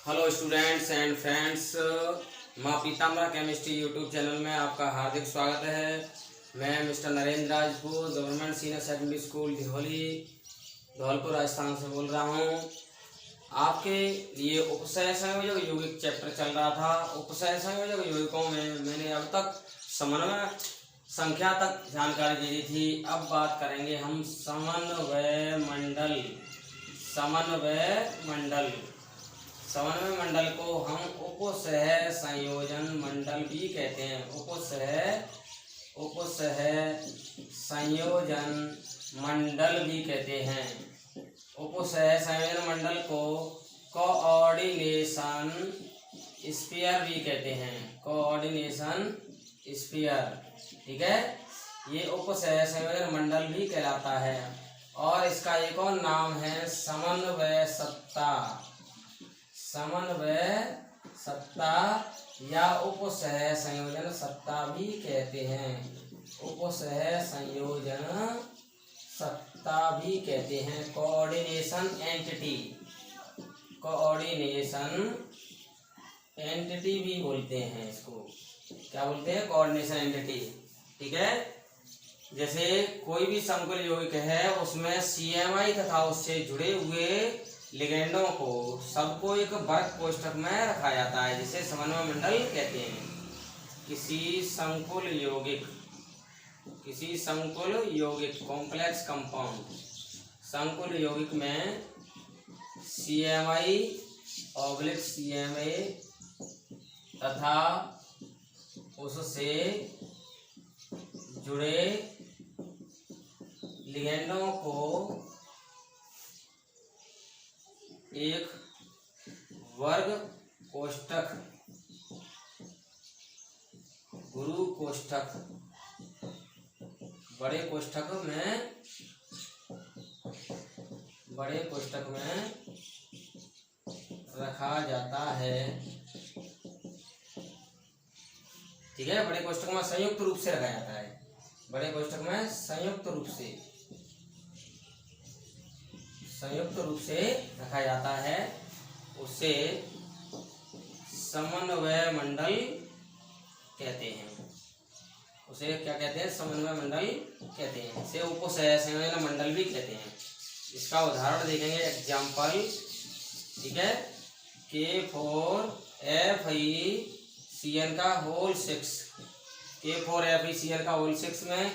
Hello students and friends, माँ Pitambara chemistry YouTube channel में आपका हार्दिक स्वागत है। मैं mister Narendra Rajput government senior secondary school Dhiholi Dholpur Rajasthan से बोल रहा हूँ। आपके लिए उपसय संयोजक यौगिक चैप्टर चल रहा था। उपसय संयोजक यौगिकों में मैंने अब तक समन्वय संख्या तक जानकारी दे दी थी। अब बात करेंगे हम समन्वय मंडल। समन्वय मंडल को हम उपसह संयोजन मंडल भी कहते हैं। उपसह संयोजन मंडल भी कहते हैं। उपसह संयोजन मंडल को कोऑर्डिनेशन स्फीयर भी कहते हैं। कोऑर्डिनेशन स्फीयर, ठीक है। ये उपसह संयोजन मंडल भी कहलाता है और इसका एक और नाम है समन्वय सत्ता या उपसह संयोजन सत्ता भी कहते हैं। उपसह संयोजन सत्ता भी कहते हैं। कोऑर्डिनेशन एंटिटी भी बोलते हैं इसको। क्या बोलते हैं? कोऑर्डिनेशन एंटिटी, ठीक है। जैसे कोई भी संकुल यौगिक है, उसमें CMI तथा उससे जुड़े हुए लिगेंडों को सबको एक वर्ग कोष्ठक में रखा जाता है, जिसे समन्वय मंडल कहते हैं। किसी संकुल यौगिक कॉम्प्लेक्स कंपाउंड संकुल यौगिक में CMI तथा उससे जुड़े लिगेंडों को एक वर्ग कोष्ठक, गुरु कोष्ठक, बड़े कोष्ठक में रखा जाता है, ठीक है। बड़े कोष्ठक में संयुक्त रूप से रखा जाता है। बड़े कोष्ठक में संयुक्त रूप से रखा जाता है, उसे समन्वय मंडल कहते हैं। उसे क्या कहते हैं? समन्वय मंडल कहते हैं। इसे उपसह संयोजन मंडल भी कहते हैं। इसका उदाहरण देखेंगे, एग्जाम्पल, ठीक है। K4FeCN का होल 6, K4FeCN का होल 6 में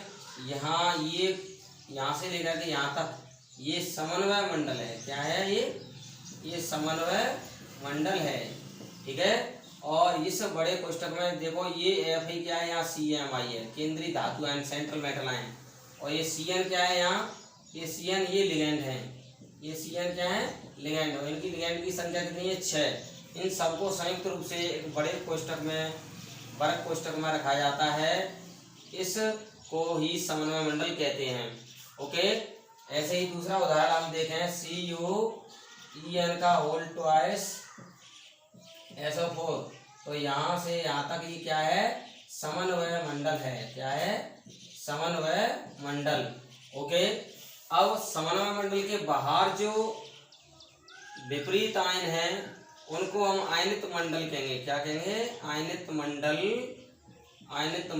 यहाँ से लेकर के यहाँ तक ये समन्वय मंडल है। क्या है ये समन्वय मंडल है, ठीक है। और इस बड़े कोष्ठक में देखो, ये Fe क्या है? यहाँ CMI है, केंद्रीय धातु आयन, सेंट्रल मेटल आयन। और ये CN क्या है? यहाँ ये CN ये लिगेंड है। ये CN क्या है? लिगेंड। और इनकी लिगेंड की संख्या कितनी है? 6। इन सबको संयुक्त रूप से एक बड़े कोष्ठक में, वर्ग कोष्ठक में रखा जाता है। इसको ही समन्वय मंडल कहते हैं, ओके। ऐसे ही दूसरा उदाहरण आप देखें, CuEN का होल ट्वाइस SO4। तो यहाँ से यहाँ तक ये क्या है? समन्वय मंडल है। क्या है? समन्वय मंडल, ओके। अब समन्वय मंडल के बाहर जो विपरीत आयन है, उनको हम आयनित मंडल कहेंगे। क्या कहेंगे? आयनित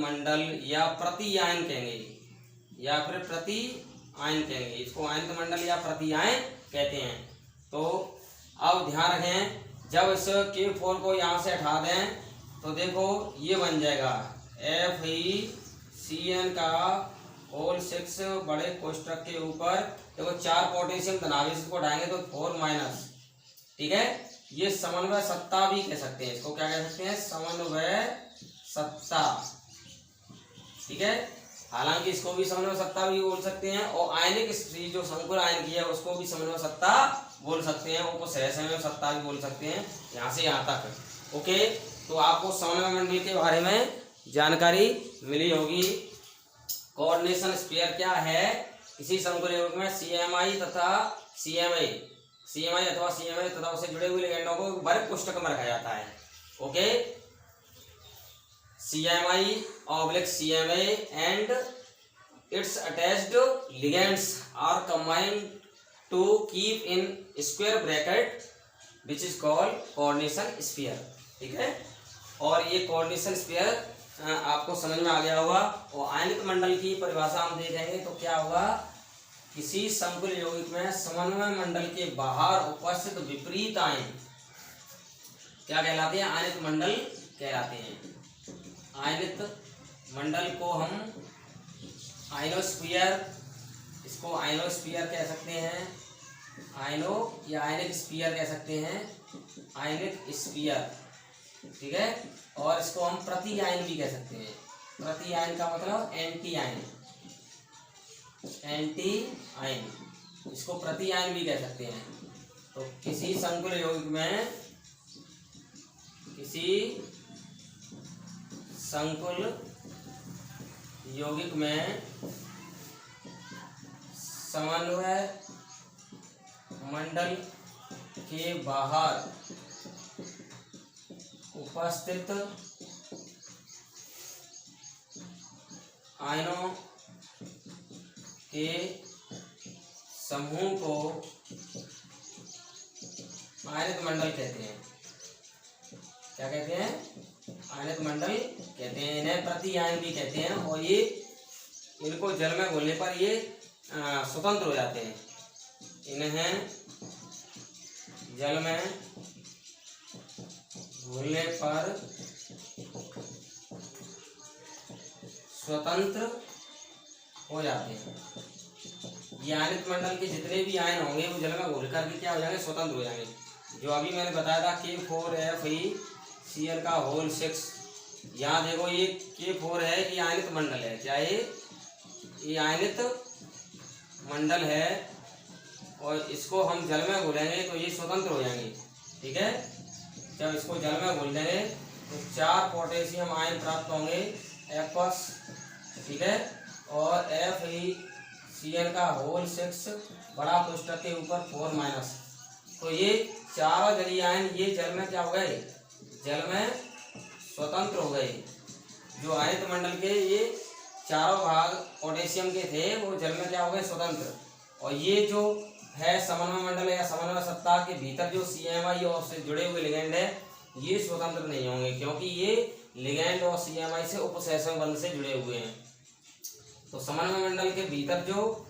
मंडल या प्रति आयन कहेंगे, या फिर प्रति आयन कहेंगे। इसको आयनित मंडल या प्रति आयन कहते हैं। तो अब ध्यान रखें, जब इस K4 को यहाँ से हटा दें तो देखो ये बन जाएगा FeCN का होल 6 बड़े कोष्ठक के ऊपर देखो 4 पोटेशियम धनावेश को हटाएंगे तो 4-, ठीक है। ये समन्वय सत्ता भी कह सकते हैं। इसको क्या कह सकते हैं? समन्वय सत्ता, ठीक है। हालांकि इसको भी समन्वय सत्ता भी बोल सकते हैं, और आयनिक स्थिति जो संकुल आयन की है उसको भी समन्वय सत्ता बोल सकते हैं, उपसह संयोजन सत्ता भी बोल सकते हैं, यहाँ से यहाँ तक, ओके। तो आपको समन्वय मंडल के बारे में जानकारी मिली होगी। कोऑर्डिनेशन स्फीयर क्या है? किसी संकुल यौगिक में CMI तथा उससे जुड़े हुए लिगेंडों को वर्ग कोष्ठक में रखा जाता है, okay. CMI/CMA and its attached ligands are combined to keep in square bracket which is called coordination sphere. ठीक है, और ये कोऑर्डिनेशन स्फीयर आपको समझ में आ गया होगा। और आयनिक मंडल की परिभाषा हम देखेंगे तो क्या होगा, किसी समतुल्य यौगिक में समन्वय मंडल के बाहर उपस्थित विपरीत आयन क्या कहलाते हैं, आयनिक मंडल कहलाते हैं। आयनिक मंडल को हम आयनोस्फीयर, इसको आयनोस्फीयर कह सकते हैं, आयनो या आयनिक स्फीयर कह सकते हैं, आयनिक स्फीयर। ठीक है, और इसको हम प्रति आयन भी कह सकते हैं। प्रति आयन का मतलब एंटी आयन, एंटी आयन, इसको प्रति आयन भी कह सकते हैं। तो किसी समतुल्य यौगिक में, किसी समतुल्य यौगिक में समन्वय मंडल के बाहर उपस्थित आयनों के समूह को आयनिक मंडल कहते हैं। क्या कहते हैं, आयनिक मंडल कहते हैं। इन्हें प्रति आयन भी कहते हैं। और ये इनको जल में घुलने पर ये स्वतंत्र हो जाते हैं। इन्हें जल में घुलने पर स्वतंत्र हो जाते हैं। ये आयनिक मंडल के जितने भी आयन होंगे वो जल में घुल करके क्या हो जाएंगे, स्वतंत्र हो जाएंगे। जो अभी मैंने बताया था K4FeCl का होल 6, यहाँ देखो ये K4 है, ये आयनिक मंडल है। क्या ये आयनिक मंडल है, और इसको हम जल में घुलेंगे तो ये स्वतंत्र हो जाएंगे। ठीक है, जब इसको जल में घुल देंगे तो 4 पोटेशियम आयन प्राप्त होंगे F+। ठीक है, और FeCl का होल 6 बड़ा कोष्ठक के ऊपर 4-। तो ये चारों जलीय आयन ये जल में क्या हो गए, जल में स्वतंत्र हो गए। जो आयनिक मंडल के ये चारों भाग पोटेशियम के थे वो जल में क्या हो गए, स्वतंत्र। और ये जो है समन्वय मंडल या समन्वय सत्ता के भीतर जो CMI और से जुड़े हुए लिगेंड है ये स्वतंत्र नहीं होंगे, क्योंकि ये लिगेंड और CMI से उपसहसंबंध बंध से जुड़े हुए हैं। तो समन्वय मंडल के भीतर जो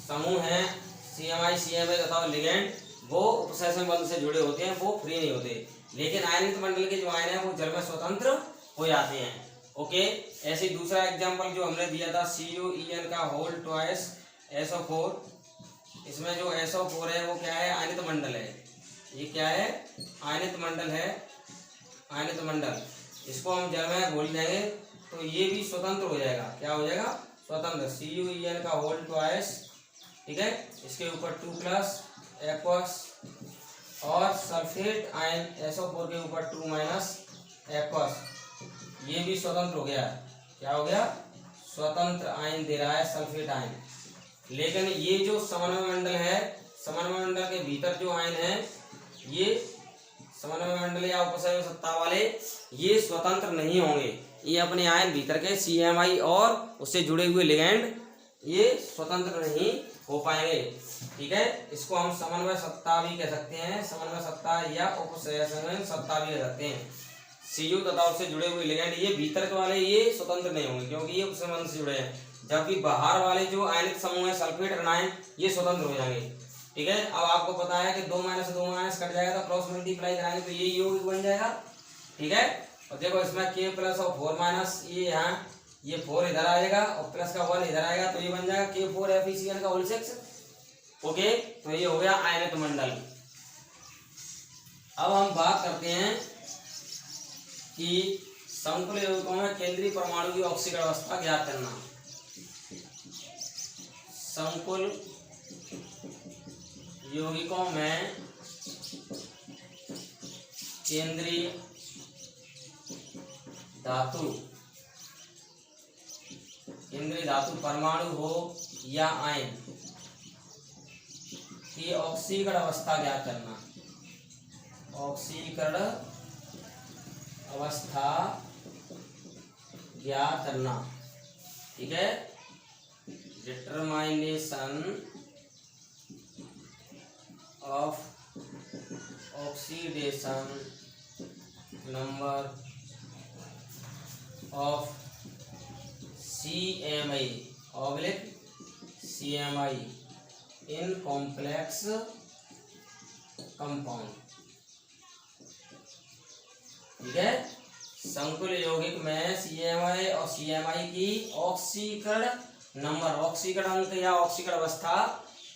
समूह हैं CMI, CMA तथा लिगेंड वो उपसहसंबंध बंध से जुड़े होते हैं, वो फ्री नहीं होते। लेकिन आयनिक मंडल के जो आयन है वो जल में स्वतंत्र हो जाते हैं। ओके, ऐसे दूसरा एग्जांपल जो हमने दिया था CuEn का होल 2 SO4, इसमें जो SO4 है वो क्या है, आयनिक मंडल है। ये क्या है, आयनिक मंडल है, आयनिक मंडल। इसको हम जल में घोल देंगे तो ये भी स्वतंत्र हो जाएगा। क्या हो जाएगा, स्वतंत्र। CuEn का होल 2। ठीक है, इसके ऊपर 2+ F+, और सल्फेट आयन SO4 के ऊपर 2- F+, ये भी स्वतंत्र हो गया। क्या हो गया, स्वतंत्र आयन दे रहा है सल्फेट आयन। लेकिन ये जो समन्वय मंडल है, समन्वय मंडल के भीतर जो आयन है ये समन्वय मंडल या उपसहयोग सत्ता वाले ये स्वतंत्र नहीं होंगे। ये अपने आयन भीतर के CMI और उससे जुड़े हुए लिगेंड ये स्वतंत्र नहीं हो पाएंगे। ठीक है, इसको हम समन्वय सत्ता भी कह सकते हैं, समन्वय सत्ता या उपसहयोग सत्ता भी कह सकते हैं। Cu तथा उससे जुड़े हुए लिगेंड ये भीतर के वाले ये स्वतंत्र नहीं होंगे, क्योंकि ये उपसंबंध से जुड़े हैं। जबकि बाहर वाले जो आयनिक समूह है सल्फेट ऋणायन ये स्वतंत्र हो जाएंगे। ठीक है, अब आपको पता है कि 2 से 2 कट जाएगा तो क्रॉस मल्टीप्लाई कराएंगे तो ये यौगिक बन जाएगा। ठीक है, और देखो इसमें K+ और 4- ये यहाँ ये 4 इधर आएगा और प्लस का 1 इधर आएगा तो ये बन जाएगा K4FeCl का होल 6। ओके, तो ये हो गया आयनिक मंडल। अब हम बात करते हैं कि समतुल्य यौगिकों में केंद्रीय परमाणु की ऑक्सीकरण अवस्था ज्ञात करना। समतुल्य यौगिकों में केंद्रीय धातु, केंद्रीय धातु परमाणु हो या आयन की ऑक्सीकरण अवस्था ज्ञात करना। ऑक्सीकरण अवस्था ज्ञात करना। ठीक है, determination of oxidation number of CMI oblique CMI in complex compound. ठीक है, संकुल यौगिक में CMI और CMI की ऑक्सीकरण नंबर, ऑक्सीकरण अंक या ऑक्सीकरण अवस्था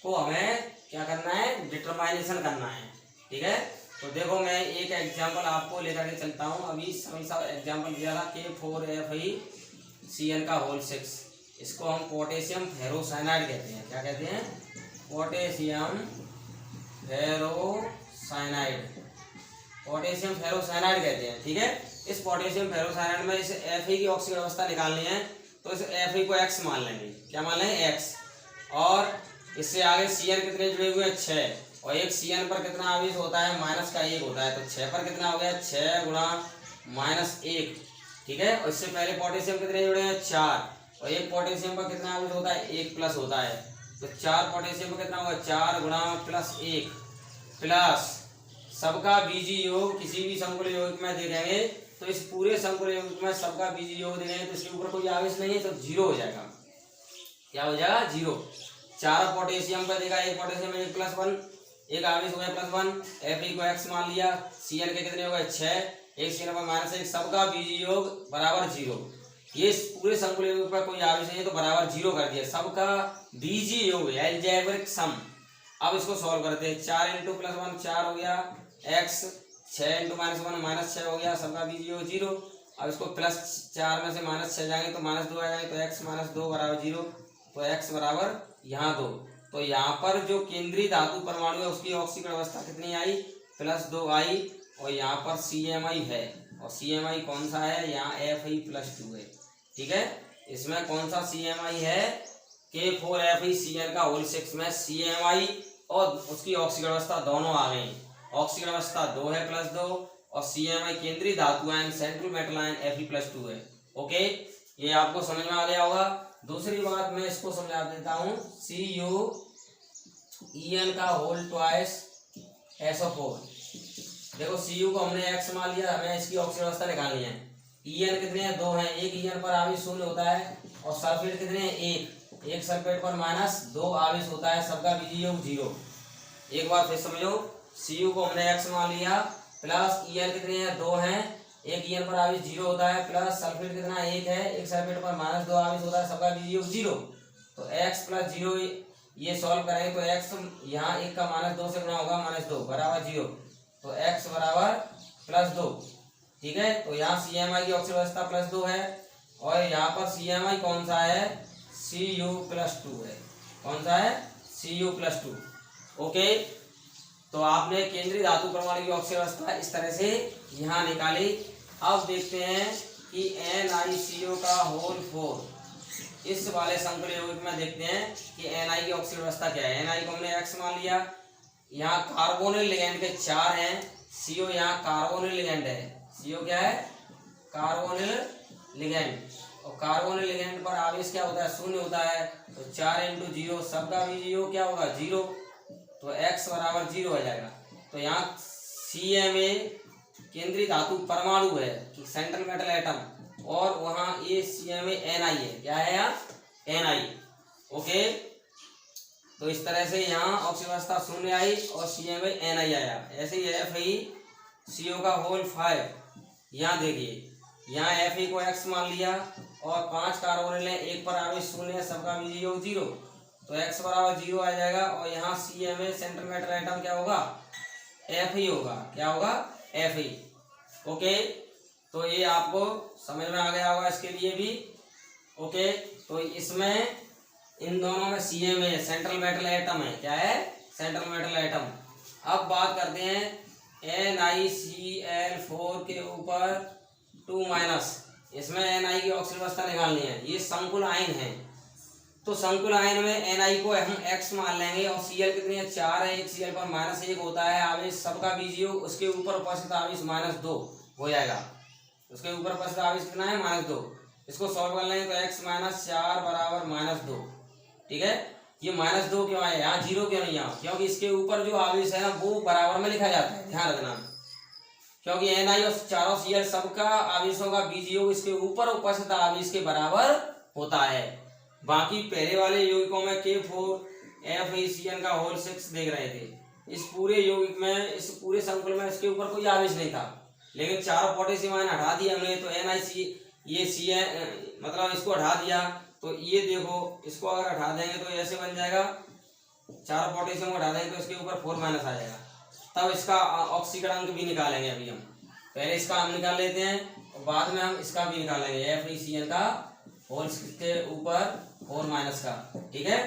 को हमें क्या करना है, डिटरमाइनेशन करना है। ठीक है, तो देखो मैं एक एग्जांपल आपको लेकर के चलता हूँ। अभी सभी सा एग्जांपल दिया था K4FeCN का होल 6, इसको हम पोटेशियम फेरोसाइनाइड कहते हैं। क्या कहते हैं, पोटेशियम फेरोसाइनाइड, पोटेशियम फेरोसाइनाइड कहते हैं। ठीक है, इस पोटेशियम फेरोसाइनाइड में इस Fe की ऑक्सीकरण अवस्था निकालनी है, तो इस Fe को X मान लेंगे। क्या मान लेंगे, X। और इससे आगे CN कितने जुड़े हुए हैं, 6, और एक CN पर कितना आवेश होता है, माइनस का 1 होता है, तो 6 पर कितना हो गया, 6 गुणा -1। ठीक है, और इससे पहले पोटेशियम कितने जुड़े हैं, 4, और एक पोटेशियम पर कितना आवेश होता है, 1 प्लस होता है, तो 4 पोटेशियम पर कितना होगा, 4 गुणा +1 प्लस सबका बीजी योग किसी भी संकुल यौगिक में देखेंगे तो इस पूरे संकुल यौगिक में सबका बीजी योग देखेंगे तो इसके ऊपर कोई आवेश नहीं है, तो 0 हो जाएगा। क्या हो जाएगा, 0। 4 पोटेशियम पर देखा, एक पोटेशियम में 1+1, एक आवेश हो गया +1, Fe को X मान लिया, CN के कितने हो गए, 6, एक CN पर -1, सबका बीजी योग बराबर 0। ये पूरे संकुल यौगिक पर कोई आवेश नहीं है तो बराबर 0 कर दिया, सबका बीजी योग एल्जेब्रिक सम। अब इसको सॉल्व करते हैं, 4 × +1 4 हो गया X, 6 × -1 -6 हो गया, सबका बीजी योग 0। अब इसको +4 में से -6 जाएंगे तो -2 आ जाएंगे, तो X -2 बराबर 0, तो X बराबर यहाँ 2। तो यहाँ पर जो केंद्रीय धातु परमाणु है उसकी ऑक्सीकरण अवस्था कितनी आई, +2 आई, और यहाँ पर CMI है, और CMI कौन सा है, यहाँ Fe+2 है। ठीक है, इसमें कौन सा CMI है, K4FeCN का होल 6 में CMI और उसकी ऑक्सीकरण अवस्था दोनों आ गई। ऑक्सीकरण अवस्था 2 है +2, और CMI केंद्रीय धातु ion central metal ion Fe+2 है। ओके, ये आपको समझ में आ गया होगा। दूसरी बात मैं इसको समझा देता हूँ, CuEN का होल 2 SO4। देखो Cu को हमने X मान लिया, हमें इसकी ऑक्सीकरण अवस्था निकालनी है। En कितने हैं, 2 हैं, एक En पर आवेश 0 होता है, और सल्फेट कितने हैं, एक सल्फेट पर -2 आवेश होता है, सबका बीजी योग 0। एक बार फिर समझो, Cu को हमने X मान लिया, प्लस En कितने हैं, 2 हैं, एक En पर आवेश 0 होता है, प्लस सल्फेट कितना 1 है, एक सल्फेट पर -2 आवेश होता है, सबका बीजी योग 0। तो X + 0 ये सॉल्व करेंगे तो X यहाँ 1 का -2 से गुणा होगा, -2 बराबर 0, तो X बराबर +2। ठीक है, तो यहाँ CMI की ऑक्सीकरण अवस्था +2 है, और यहाँ पर CMI कौन सा है, Cu+2 है। कौन सा है, Cu+2। ओके, तो आपने केंद्रीय धातु परमाणु की ऑक्सीकरण अवस्था इस तरह से यहाँ निकाली। अब देखते हैं कि NiCO का होल 4 इस वाले संकुल यौगिक में देखते हैं कि Ni की ऑक्सीकरण अवस्था क्या है। Ni को हमने X मान लिया, यहाँ कार्बोनिल लिगेंड के 4 हैं, CO यहाँ कार्बोनिल लिगेंड है, CO क्या है, कार्बोनिल लिगेंड, और कार्बोनिल लिगेंड पर आवेश क्या होता है, 0 होता है, तो 4 × 0 सबका बीजी योग क्या होगा, 0, तो X बराबर 0 हो जाएगा। तो यहाँ CMA केंद्रीय धातु परमाणु है, सेंट्रल मेटल एटम, और वहाँ ये CMA Ni है। क्या है यहाँ, Ni। ओके, तो इस तरह से यहाँ ऑक्सीकरण अवस्था 0 आई और CMA Ni आया। ऐसे ही FeCO का होल 5, यहाँ देखिए, यहाँ Fe को X मान लिया, और 5 कार्बोनिल है, एक पर आवेश 0 है, सबका बीजी योग 0, तो X बराबर 0 आ जाएगा, और यहाँ CMA सेंट्रल मेटल एटम क्या होगा, Fe होगा। क्या होगा, Fe। ओके, तो ये आपको समझ में आ गया होगा इसके लिए भी। ओके, तो इसमें इन दोनों में CMA सेंट्रल मेटल एटम है। क्या है, सेंट्रल मेटल एटम। अब बात करते हैं NiCl4 के ऊपर 2-, इसमें Ni की ऑक्सीकरण अवस्था निकालनी है। ये संकुल आयन है, तो संकुल आयन में Ni को हम X मान लेंगे, और Cl कितनी है, 4 है, एक Cl पर -1 होता है आवेश, सबका बीजी योग, उसके ऊपर उपस्थित आवेश -2 हो जाएगा। उसके ऊपर उपस्थित आवेश कितना है, -2। इसको सॉल्व कर लेंगे तो X - 4 बराबर -2। ठीक है, ये -2 क्यों आया, यहाँ 0 क्यों नहीं आया, क्योंकि इसके ऊपर जो आवेश है ना वो बराबर में लिखा जाता है, ध्यान रखना। क्योंकि Ni और चारों Cl सबका आवेशों का बीजयोग इसके ऊपर उपस्थित आवेश के बराबर होता है। बाकी पहले वाले यौगिकों में K4FeCN का होल 6 देख रहे थे, इस पूरे यौगिक में, इस पूरे संकुल में इसके ऊपर कोई आवेश नहीं था, लेकिन चारों पोटेशियम आयन हटा दिया हमने, तो NiC ये Cn मतलब इसको हटा दिया, तो ये देखो इसको अगर हटा देंगे तो ऐसे बन जाएगा, चारों पोटेशियम को हटा देंगे तो इसके ऊपर 4- आ जाएगा, तब इसका ऑक्सीकरण भी निकालेंगे। अभी हम पहले इसका हम निकाल लेते हैं और बाद में हम इसका भी निकालेंगे, FeCN का होल के ऊपर 4- का, ठीक है।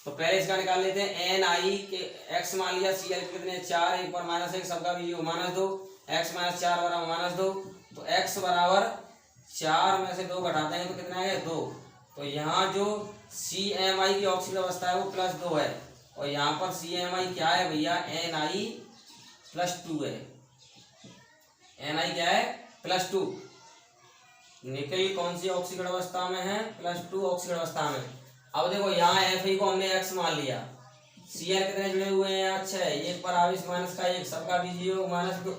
तो पहले इसका निकाल लेते हैं। Ni के x मान लिया, Cl कितने 4, 1 पर -1 सबका भी -2, x - 4 बराबर -2, तो x बराबर 4 में से 2 घटा देंगे तो कितना है 2, तो यहाँ जो CMI की ऑक्सीजन अवस्था है वो +2 है, और यहाँ पर CMI क्या है भैया, Ni+2 है, Ni क्या है +2। निकल कौन सी ऑक्सीकरण अवस्था में है, +2 ऑक्सीकरण अवस्था में। अब देखो यहाँ Fe को हमने x मान लिया, Cl कितने जुड़े हुए हैं यहाँ 6, 1 पर आवेश -1, सबका बीजयोग -2,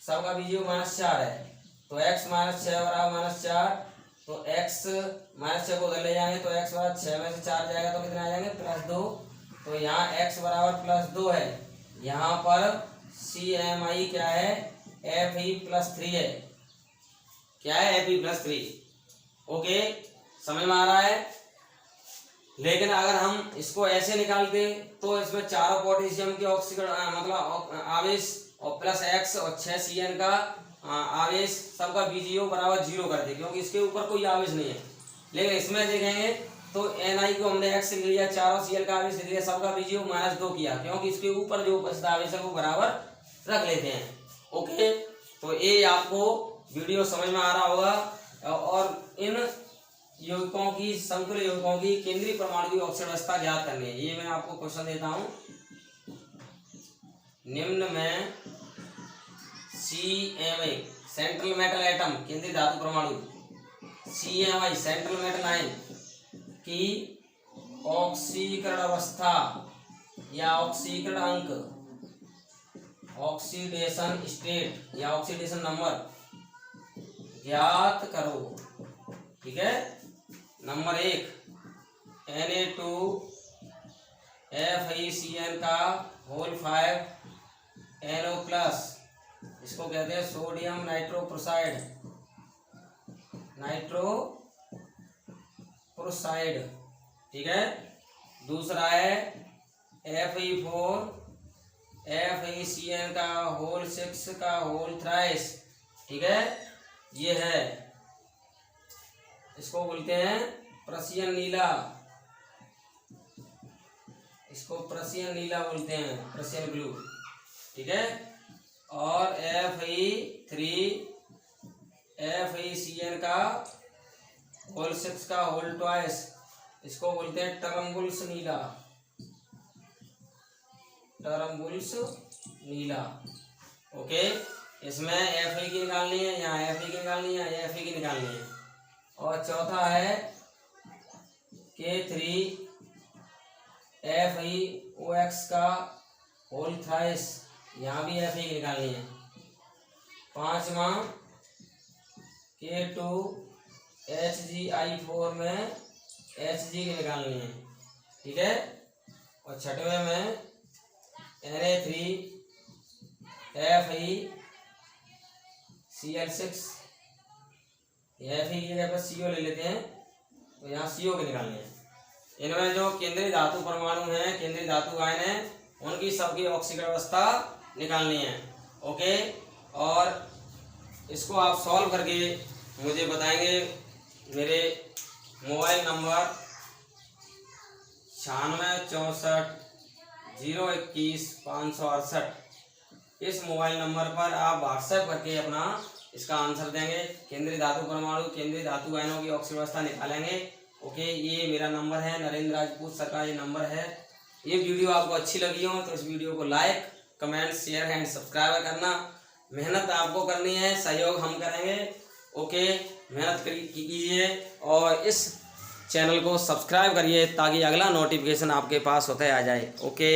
सबका बीजयोग -4 है, तो x - 6 बराबर -4, तो x -6 को उधर ले जाएंगे तो x बराबर 6 में से 4 जाएगा तो कितने आ जाएंगे +2, तो यहाँ x बराबर +2 है, यहाँ पर CMI क्या है Fe+3 है, क्या है Fe+3, ओके समझ में आ रहा है। लेकिन अगर हम इसको ऐसे निकालते तो इसमें चारों पोटेशियम के ऑक्सीकरण मतलब आवेश और +x और 6 Cn का आवेश सबका बीजयोग बराबर 0 कर दे, क्योंकि इसके ऊपर कोई आवेश नहीं है। लेकिन इसमें देखेंगे तो Ni को हमने x लिख लिया, चारों Cl का आवेश लिख लिया, सबका बीजयोग -2 किया, क्योंकि इसके ऊपर जो उपस्थित आवेश है वो बराबर रख लेते हैं, ओके। तो ये आपको वीडियो समझ में आ रहा होगा। और इन यौगिकों की, संकुल यौगिकों की केंद्रीय परमाणु की ऑक्सीजन अवस्था ज्ञात करनी है। ये मैं आपको क्वेश्चन देता हूं, निम्न में CMI सेंट्रल मेटल एटम केंद्रीय धातु परमाणु, CMI सेंट्रल मेटल आयन की ऑक्सीकरण अवस्था या ऑक्सीकरण अंक, ऑक्सीडेशन स्टेट या ऑक्सीडेशन नंबर ज्ञात करो, ठीक है। नंबर 1 Na2FeCN का होल 5 NO+, इसको कहते हैं सोडियम नाइट्रोप्रोसाइड, ठीक है। दूसरा है Fe4FeCN का होल 6 का होल थ्राइस, ठीक है, ये है, इसको बोलते हैं प्रशियन नीला, इसको प्रशियन नीला बोलते हैं, प्रशियन ब्लू, ठीक है। और Fe3FeCN का होल 6 का होल ट्वाइस, इसको बोलते हैं टरम्बुल्स नीला, ओके। इसमें Fe की निकालनी है, यहाँ Fe की निकालनी है, यहाँ Fe की निकालनी है। और चौथा है K3FeOX का होल थ्राइस, यहाँ भी Fe की निकालनी है। पांचवा K2HgI4 में Hg की निकालनी है, ठीक है। और छठवें में Na3FeCl6, Fe की जगह पर CO ले लेते हैं, तो यहाँ CO की निकालनी है। इनमें जो केंद्रीय धातु परमाणु हैं, केंद्रीय धातु आयन हैं, उनकी सबकी ऑक्सीकरण अवस्था निकालनी है, ओके। और इसको आप सॉल्व करके मुझे बताएंगे। मेरे मोबाइल नंबर 9664011568, इस मोबाइल नंबर पर आप व्हाट्सएप करके अपना इसका आंसर देंगे। केंद्रीय धातु परमाणु, केंद्रीय धातु आयनों की ऑक्सीजन अवस्था निकालेंगे, ओके। ये मेरा नंबर है, नरेंद्र राजपूत सर का ये नंबर है। ये वीडियो आपको अच्छी लगी हो तो इस वीडियो को like, comment, share and subscribe करना। मेहनत आपको करनी है, सहयोग हम करेंगे, ओके। मेहनत कीजिए और इस चैनल को सब्सक्राइब करिए ताकि अगला नोटिफिकेशन आपके पास होते आ जाए। ओके।